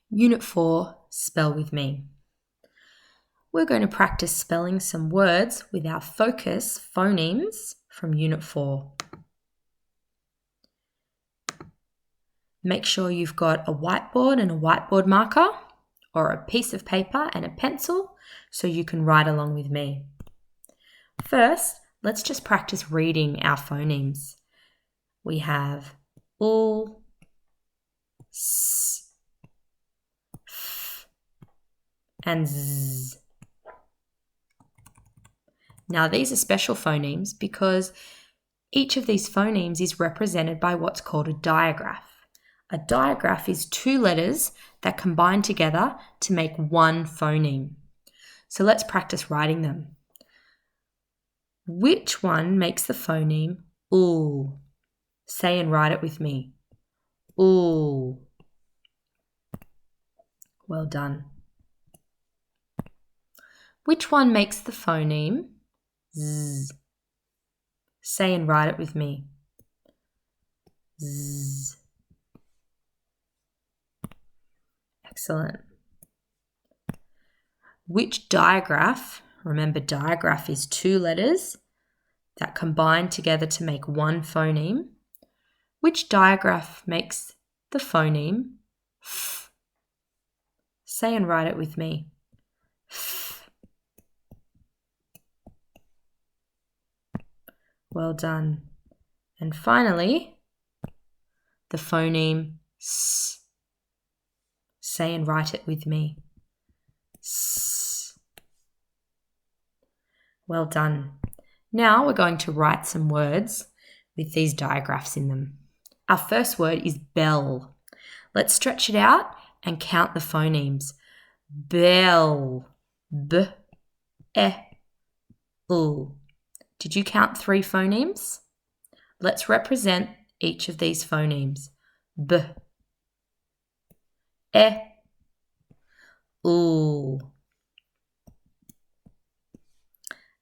Unit 4, spell with me. We're going to practice spelling some words with our focus phonemes from Unit 4. Make sure you've got a whiteboard and a whiteboard marker or a piece of paper and a pencil so you can write along with me. First, let's just practice reading our phonemes. We have ul, s, f, and z. Now these are special phonemes because each of these phonemes is represented by what's called a digraph. A digraph is two letters that combine together to make one phoneme. So let's practice writing them. Which one makes the phoneme ul? Say and write it with me. Ul. Well done. Which one makes the phoneme z? Say and write it with me. Z. Excellent. Which digraph, remember digraph is two letters that combine together to make one phoneme. Which digraph makes the phoneme f? Say and write it with me. F. Well done. And finally, the phoneme s. Say and write it with me. S. Well done. Now we're going to write some words with these digraphs in them. Our first word is bell. Let's stretch it out and count the phonemes. Bell. B, e, l. Did you count 3 phonemes? Let's represent each of these phonemes. B, e, l.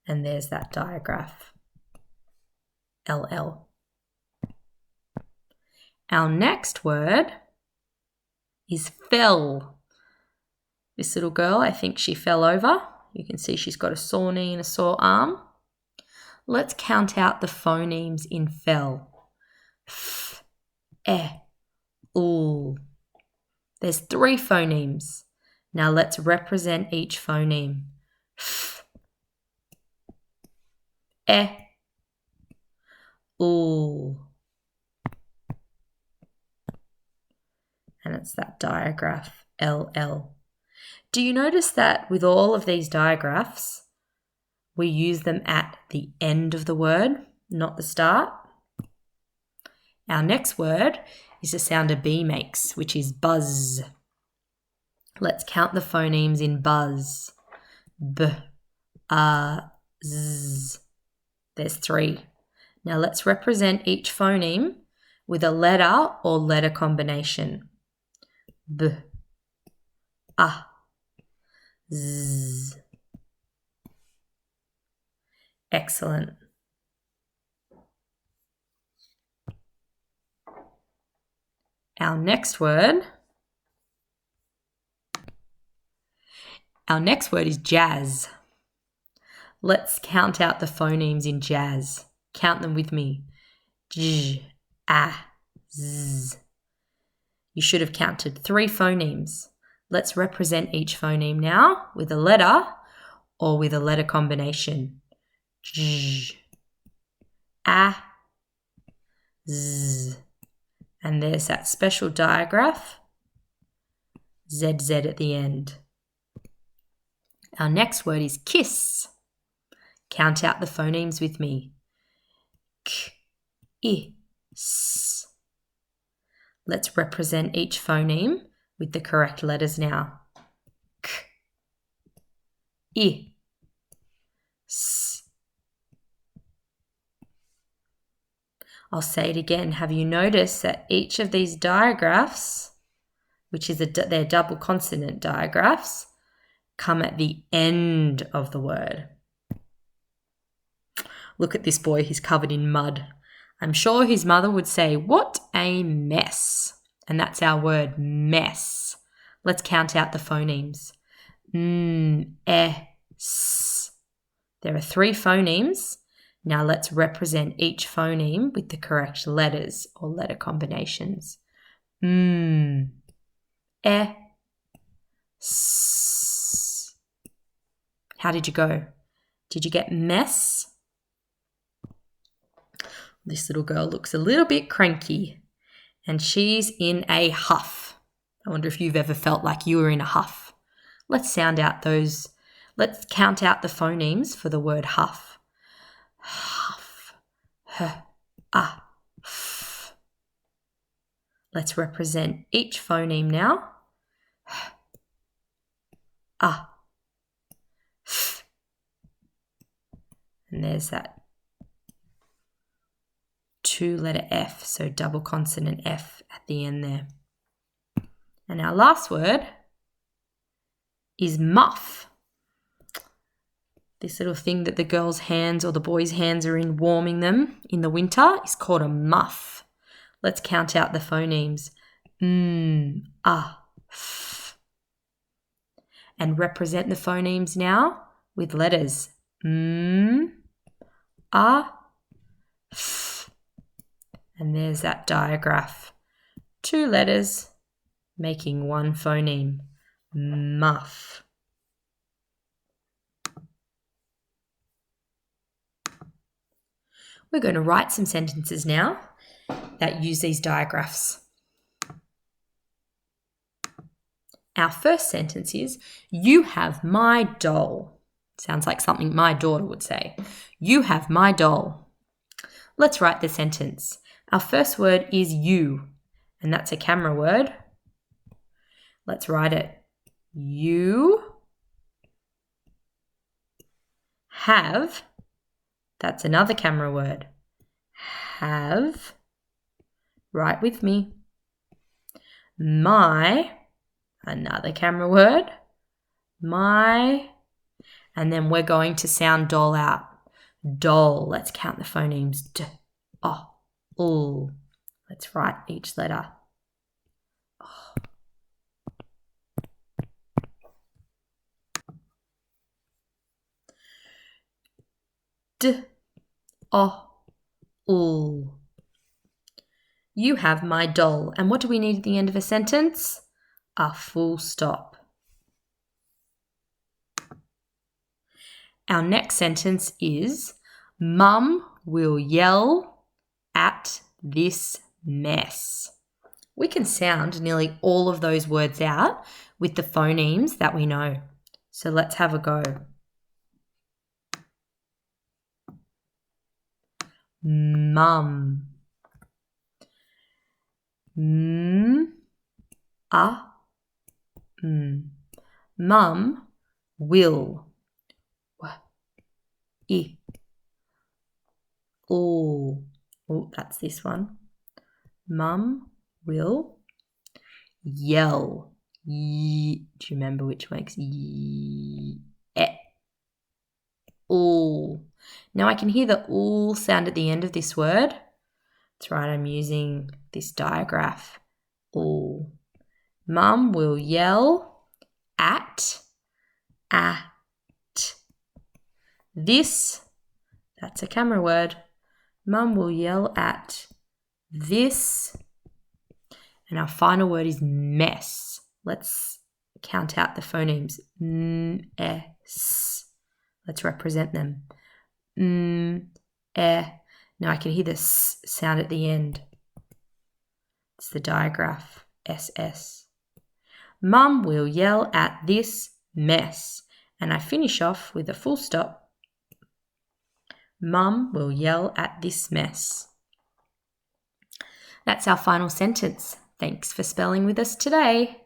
And there's that digraph. LL. Our next word is fell. This little girl, I think she fell over. You can see she's got a sore knee and a sore arm. Let's count out the phonemes in fell. F, e, l. There's 3 phonemes. Now let's represent each phoneme. F, e, l. And it's that digraph, LL. Do you notice that with all of these digraphs, we use them at the end of the word, not the start? Our next word is the sound a bee makes, which is buzz. Let's count the phonemes in buzz. B, z. There's 3. Now let's represent each phoneme with a letter or letter combination. B, z. Excellent. Our next word is jazz. Let's count out the phonemes in jazz. Count them with me. J, z. You should have counted 3 phonemes. Let's represent each phoneme now with a letter or with a letter combination. J, z. And there's that special digraph, ZZ at the end. Our next word is kiss. Count out the phonemes with me. K, I, s. Let's represent each phoneme with the correct letters now. K, I, s. I'll say it again. Have you noticed that each of these digraphs, which is they're double consonant digraphs, come at the end of the word? Look at this boy, he's covered in mud. I'm sure his mother would say, "What a mess." And that's our word, mess. Let's count out the phonemes. S. There are 3 phonemes. Now let's represent each phoneme with the correct letters or letter combinations. S. How did you go? Did you get mess? This little girl looks a little bit cranky and she's in a huff. I wonder if you've ever felt like you were in a huff. Let's count out the phonemes for the word huff. Huff. H, a, f. Let's represent each phoneme now. H, a, f. And there's that 2-letter F, so double consonant F at the end there. And our last word is muff. This little thing that the girls' hands or the boys' hands are in warming them in the winter is called a muff. Let's count out the phonemes. A, f. And represent the phonemes now with letters. A, f. And there's that digraph. 2 letters making 1 phoneme. Muff. We're going to write some sentences now that use these digraphs. Our first sentence is, you have my doll. Sounds like something my daughter would say. You have my doll. Let's write the sentence. Our first word is you, and that's a camera word. Let's write it. You have, that's another camera word. Have, write with me. My, another camera word. My, and then we're going to sound doll out. Doll, let's count the phonemes. D, o, l. Let's write each letter. D, o, l. You have my doll. And what do we need at the end of a sentence? A full stop. Our next sentence is, Mum will yell at this mess. We can sound nearly all of those words out with the phonemes that we know. So let's have a go. Mum. Mum will. Oh, that's this one. Mum will yell. Do you remember which makes all? Now I can hear the all sound at the end of this word. That's right, I'm using this digraph. All. Mum will yell at this. That's a camera word. Mum will yell at this. And our final word is mess. Let's count out the phonemes. S. Let's represent them. Now I can hear the S sound at the end. It's the digraph. SS. Mum will yell at this mess. And I finish off with a full stop. Mum will yell at this mess. That's our final sentence. Thanks for spelling with us today.